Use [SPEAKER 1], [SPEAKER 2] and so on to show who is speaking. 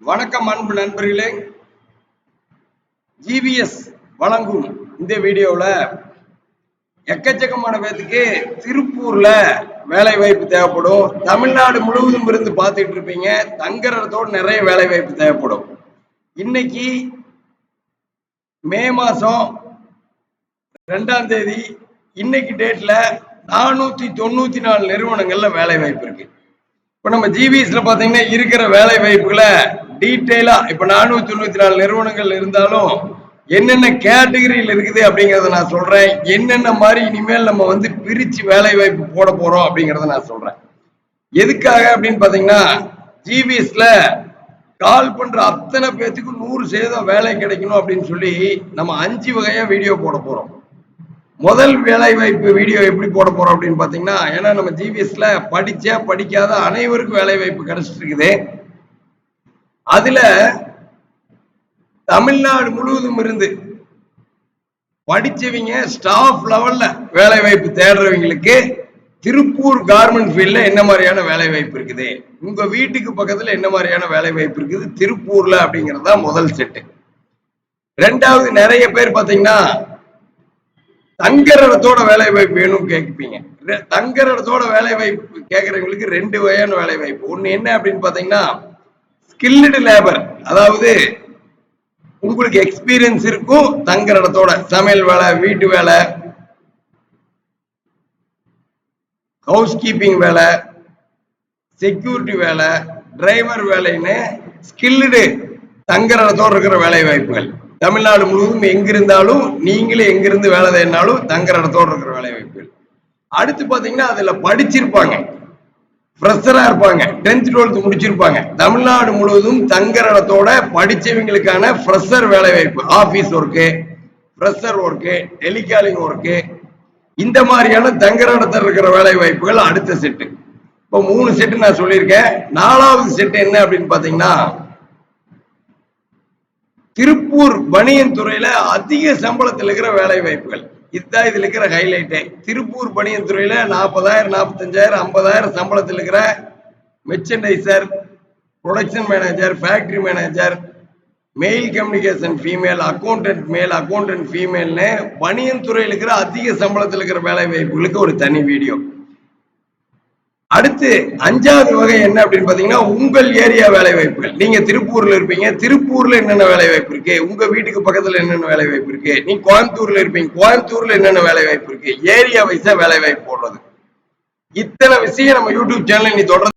[SPEAKER 1] வணக்கம் அன்பு நண்பர்களே. ஜிவிஎஸ் வழங்கும் இந்த வீடியோல எக்கச்சக்கமான பேருக்கு திருப்பூர்ல வேலை வாய்ப்பு தேவைப்படும். தமிழ்நாடு முழுவதும் இருந்து பார்த்துட்டு இருப்பீங்க. தங்கறதோடு நிறைய வேலை வாய்ப்பு தேவைப்படும். இன்னைக்கு மே மாசம் 2ஆம் தேதி, இன்னைக்கு டேட்ல 494 நிறுவனங்கள்ல வேலை வாய்ப்பு இருக்கு. இப்ப நம்ம ஜிவிஎஸ்ல பாத்தீங்கன்னா இருக்கிற வேலை வாய்ப்புகளை டீட்டெயிலா இப்ப 494 நிறுவனங்கள் இருந்தாலும் என்னென்ன கேட்டகரியில் இருக்குது அப்படிங்கறத நான் சொல்றேன். என்னென்ன மாதிரி இனிமேல் நம்ம பிரிச்சு வேலை வாய்ப்பு போட போறோம் அப்படிங்கறத நான் சொல்றேன். எதுக்காக அப்படின்னு பாத்தீங்கன்னா, ஜிவிஎஸ்ல கால் பண்ற அத்தனை பேத்துக்கு 100% வேலை கிடைக்கணும் அப்படின்னு சொல்லி நம்ம 5 வகையா வீடியோ போட போறோம். முதல் வேலை வாய்ப்பு வீடியோ எப்படி போட போறோம் அப்படின்னு பாத்தீங்கன்னா, ஏன்னா நம்ம ஜிவிஎஸ்ல படிச்ச படிக்காத அனைவருக்கும் வேலை வாய்ப்பு கிடைச்சிட்டு இருக்குது. அதுல தமிழ்நாடு முழுவதும் இருந்து படிச்சவங்க ஸ்டாஃப் லெவல்ல வேலை வாய்ப்பு தேடுறவங்களுக்கு திருப்பூர் கார்மெண்ட் ஃபீல்ட்ல என்ன மாதிரியான வேலை வாய்ப்பு இருக்குது, உங்க வீட்டுக்கு பக்கத்துல என்ன மாதிரியான வேலை வாய்ப்பு இருக்குது திருப்பூர்ல அப்படிங்கறதா முதல் செட்டு. ரெண்டாவது, நிறைய பேர் பாத்தீங்கன்னா தங்குற இடத்தோட வேலை வாய்ப்பு வேணும் கேட்பீங்க. தங்குற இடத்தோட வேலை வாய்ப்பு கேட்கறவங்களுக்கு 2 வகையான வேலை வாய்ப்பு. ஒண்ணு என்ன அப்படின்னு பாத்தீங்கன்னா, ஸ்கில்டு லேபர், அதாவது உங்களுக்கு எக்ஸ்பீரியன்ஸ் இருக்கும், தங்குற இடத்தோட சமையல் வேலை, வீட்டு வேலை, ஹவுஸ் கீப்பிங் வேலை, செக்யூரிட்டி வேலை, டிரைவர் வேலைன்னு ஸ்கில்டு தங்குற இடத்தோட இருக்கிற வேலை வாய்ப்புகள் தமிழ்நாடு முழுவதும் எங்கிருந்தாலும் நீங்களே எங்கிருந்து வேலை தேடினாலும் தங்குற இடத்தோட இருக்கிற வேலை வாய்ப்புகள். அடுத்து பாத்தீங்கன்னா அதுல படிச்சிருப்பாங்க, ஃப்ரெஷரா இருப்பாங்க, 10th 12th முடிச்சிருப்பாங்க. தமிழ்நாடு முழுவதும் தங்குற இடத்தோட படிச்சவங்களுக்கான ஃப்ரெஷர் வேலை வாய்ப்பு, office work, fresher work, telecalling work, இந்த மாதிரியான தங்குற இடத்துல இருக்கிற வேலை வாய்ப்புகள் அடுத்த செட்டு. இப்போ 3 செட்டு நான் சொல்லியிருக்கேன். 4வது செட்டு என்ன அப்படின்னு பாத்தீங்கன்னா, திருப்பூர் பனியன் துறையில அதிக சம்பளத்தில் இருக்கிற வேலை வாய்ப்புகள். இதுதான் இதுல இருக்கிற ஹைலைட்டே. திருப்பூர் பனியன் துறையில 40,000, 45,000, 50,000 சம்பளத்தில் இருக்கிற merchandiser, production manager, factory manager, male communication female, accountant male, accountant ஃபீமேல்னு பனியன் துறையில் இருக்கிற அதிக சம்பளத்தில் இருக்கிற வேலை வாய்ப்புகளுக்கு ஒரு தனி வீடியோ. அடுத்து 5வது வகை என்ன அப்படின்னு பாத்தீங்கன்னா, உங்கள் ஏரியா வேலை வாய்ப்புகள். நீங்க திருப்பூர்ல இருப்பீங்க, திருப்பூர்ல என்னென்ன வேலை வாய்ப்பு இருக்கு, உங்க வீட்டுக்கு பக்கத்துல என்னென்ன வேலை வாய்ப்பு இருக்கு. நீ கோயம்புத்தூர்ல இருப்பீங்க, கோயம்புத்தூர்ல என்னென்ன வேலை வாய்ப்பு இருக்கு, ஏரியா வைஸா வேலை வாய்ப்பு போடுறது. இத்தனை விஷயம் நம்ம யூடியூப் சேனல் நீ தொடர்ந்து